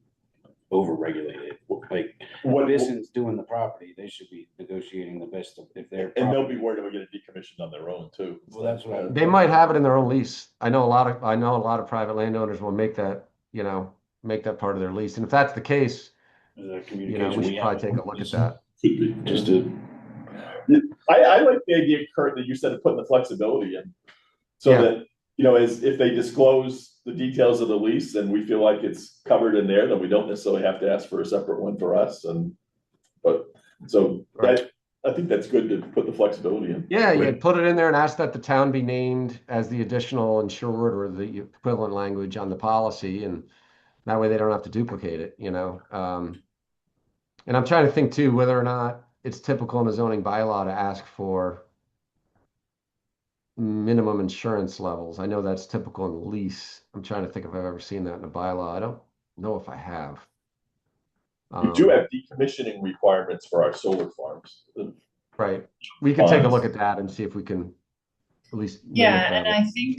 overregulate it? Like, What is, Bison's doing the property, they should be negotiating the best of, if they're. and they'll be worried about getting decommissioned on their own too. Well, that's what They might have it in their own lease. I know a lot of private landowners will make that, make that part of their lease. And if that's the case, communication. we should probably take a look at that. Should be. Just to, I like the idea, Kurt, that you said of putting the flexibility in. So Yeah. that, as if they disclose the details of the lease and we feel like it's covered in there, then we don't necessarily have to ask for a separate one for us. Right. I think that's good to put the flexibility in. Yeah, you put it in there and ask that the town be named as the additional insured or the equivalent language on the policy, and that way they don't have to duplicate it, And I'm trying to think too, whether or not it's typical in a zoning bylaw to ask for minimum insurance levels. I know that's typical in the lease. I'm trying to think if I've ever seen that in a bylaw. I don't know if I have. We do Um, have decommissioning requirements for our solar farms. right. We could take a look Bonds. at that and see if we can at least mimic Yeah, that. and I think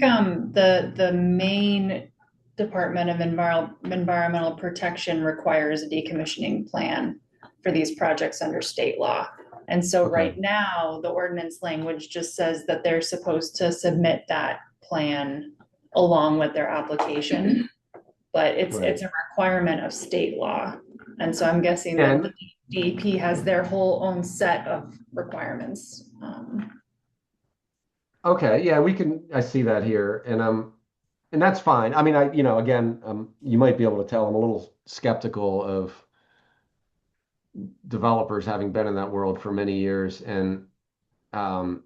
the Maine Department of Environmental Protection requires a decommissioning plan for these projects under state law. And so Okay. right now, the ordinance language just says that they're supposed to submit that plan along with their application. But it's Right. a requirement of state law. And so I'm guessing that the And DEP has their whole own set of requirements. okay, yeah, we can, I see that here and that's fine. I mean, again, you might be able to tell I'm a little skeptical of developers having been in that world for many years. And um,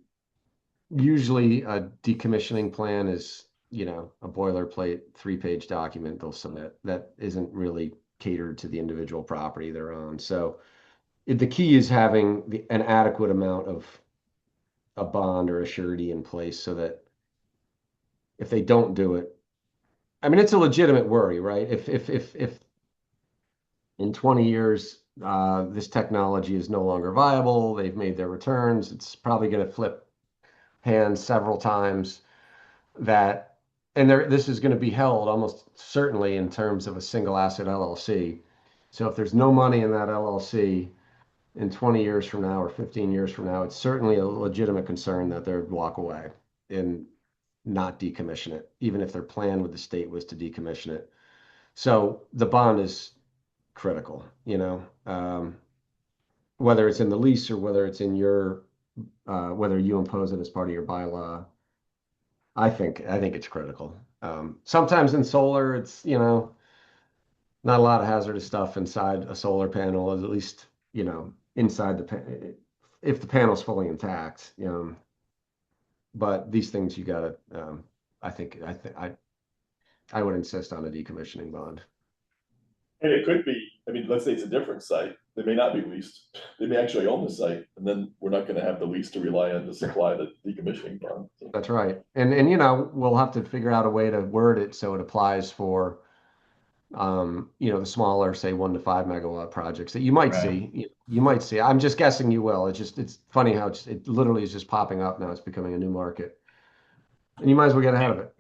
usually a decommissioning plan is, a boilerplate 3-page document they'll submit that isn't really catered to the individual property they're on. So the key is having an adequate amount of a bond or a surety in place so that if they don't do it, I mean, it's a legitimate worry, right? If in 20 years, this technology is no longer viable, they've made their returns, it's probably going to flip hands several times that, and this is going to be held almost certainly in terms of a single asset LLC. So if there's no money in that LLC in 20 years from now or 15 years from now, it's certainly a legitimate concern that they'd walk away and not decommission it, even if their plan with the state was to decommission it. So the bond is critical, whether it's in the lease or whether it's in whether you impose it as part of your bylaw. I think it's critical. Sometimes in solar, it's, not a lot of hazardous stuff inside a solar panel, at least, inside if the panel's fully intact, but these things you gotta, I would insist on a decommissioning bond. And it could be, I mean, let's say it's a different site, they may not be leased, they may actually own the site, and then we're not gonna have the lease to rely on to supply the decommissioning bond. So, That's right. And we'll have to figure out a way to word it so it applies for the smaller, say 1 to 5 megawatt projects that you might Right. see. You might see. I'm just guessing you will. It's funny how it literally is just popping up now. It's becoming a new market. And you might as well get ahead of it.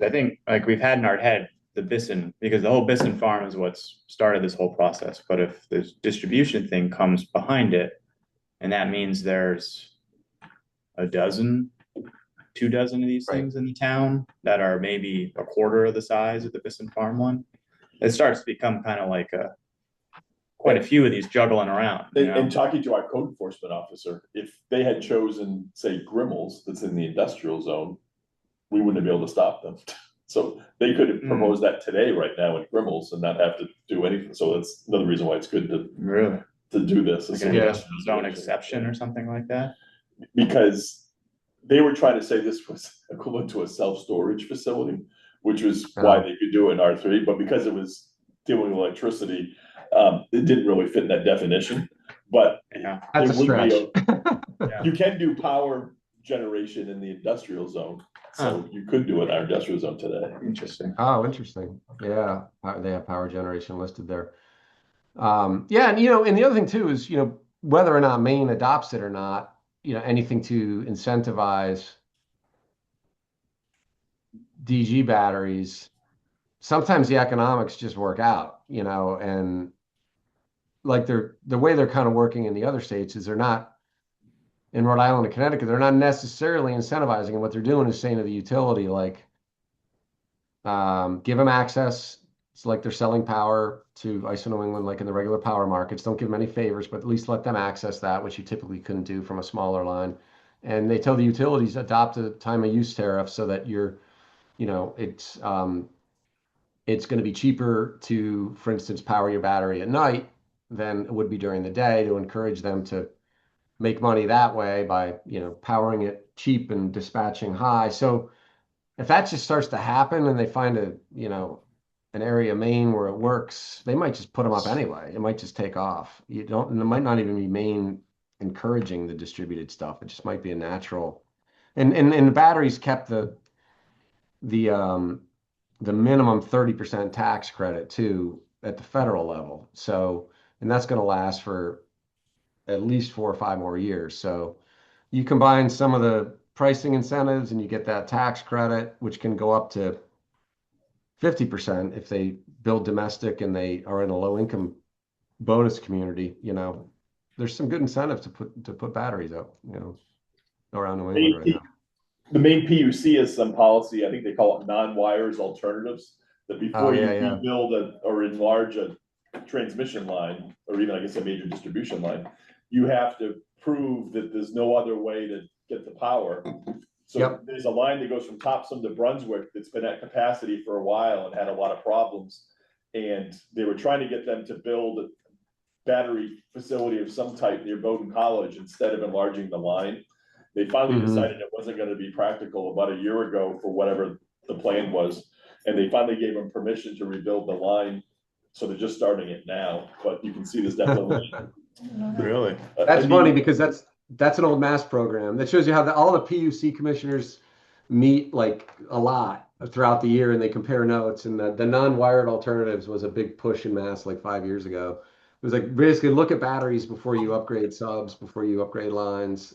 I think like we've had in our head the Bisson, because the whole Bisson farm is what's started this whole process. But if the distribution thing comes behind it, and that means there's a dozen, 2 dozen of these Right. things in the town that are maybe a quarter of the size of the Bisson farm one, it starts to become kind of like quite a few of these juggling around. and talking to our code enforcement officer, if they had chosen, say, Grimmel's that's in the industrial zone, we wouldn't be able to stop them. So they could have proposed that today, right now in Grimmel's and not have to do anything. So that's another reason why it's good Really, to do this. like an industrial zone exception or something like that. Because they were trying to say this was equivalent to a self-storage facility, which was why they could do it in R3, but because it was dealing with electricity, it didn't really fit in that definition. But Yeah, That's a it would stretch. Yeah. you can do power generation in the industrial zone, so you could do it in our industrial zone today. interesting. Oh, interesting. Yeah, they have power generation listed there. Yeah, and the other thing too is, whether or not Maine adopts it or not, anything to incentivize DG batteries, sometimes the economics just work out, and like the way they're kind of working in the other states is they're not in Rhode Island and Connecticut, they're not necessarily incentivizing, and what they're doing is saying to the utility, like, give them access. It's like they're selling power to ISO New England, like in the regular power markets. Don't give them any favors, but at least let them access that, which you typically couldn't do from a smaller line. And they tell the utilities adopt a time of use tariff so that it's going to be cheaper to, for instance, power your battery at night than it would be during the day, to encourage them to make money that way by, powering it cheap and dispatching high. So if that just starts to happen and they find an area of Maine where it works, they might just put them up anyway. It might just take off. You don't, and it might not even be Maine encouraging the distributed stuff. It just might be a natural. And the batteries kept the the minimum 30% tax credit too at the federal level. So, and that's going to last for at least 4 or 5 more years. So you combine some of the pricing incentives and you get that tax credit, which can go up to 50% if they build domestic and they are in a low income bonus community. There's some good incentives to put batteries up, around New England right now. The Maine PUC has some policy, I think they call it non-wires alternatives, that before you rebuild or enlarge a transmission line, or even, I guess, a major distribution line, you have to prove that there's no other way to get the power. So there's a line that goes from Topsham to Brunswick that's been at capacity for a while and had a lot of problems. And they were trying to get them to build a battery facility of some type near Bowdoin College instead of enlarging the line. They finally decided it wasn't going to be practical about a year ago for whatever the plan was. And they finally gave them permission to rebuild the line. So they're just starting it now, but you can see there's definitely. Really? That's funny because that's an old Mass program that shows you how all the PUC commissioners meet like a lot throughout the year and they compare notes. And the non-wired alternatives was a big push in Mass like 5 years ago. It was like basically look at batteries before you upgrade subs, before you upgrade lines.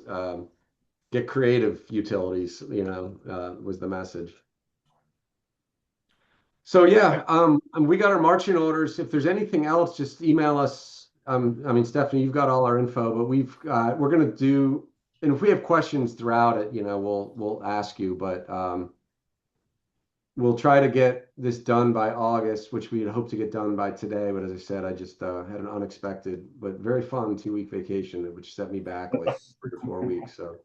Get creative utilities, was the message. So yeah, we got our marching orders. If there's anything else, just email us. Stephanie, you've got all our info, but we're gonna do, and if we have questions throughout it, we'll ask you, but we'll try to get this done by August, which we had hoped to get done by today. But as I said, I just had an unexpected but very fun 2-week vacation, which set me back like 3 or 4 weeks. So.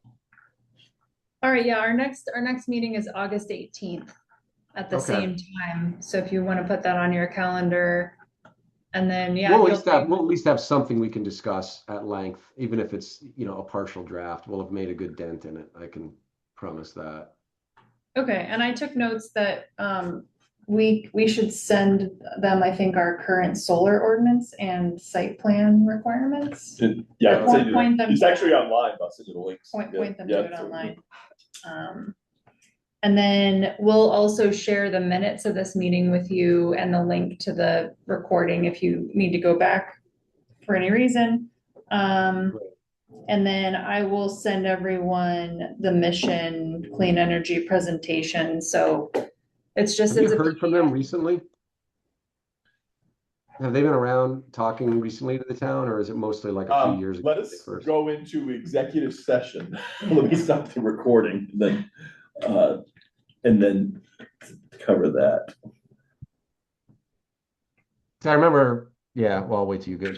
All right, yeah, our next meeting is August 18th at the same time. So if you want to put that on your calendar, and then we'll at least have something we can discuss at length, even if it's a partial draft. We'll have made a good dent in it. I can promise that. Okay, and I took notes that we should send them, I think, our current solar ordinance and site plan requirements. Yeah, point them. It's actually online. I'll send you the links. Point them to it online. And then we'll also share the minutes of this meeting with you and the link to the recording if you need to go back for any reason. And then I will send everyone the mission clean energy presentation. So it's just. Have you heard from them recently? Have they been around talking recently to the town, or is it mostly like a few years ago? Let us go into executive session. Let me stop the recording, and then cover that. I remember, well, I'll wait till you get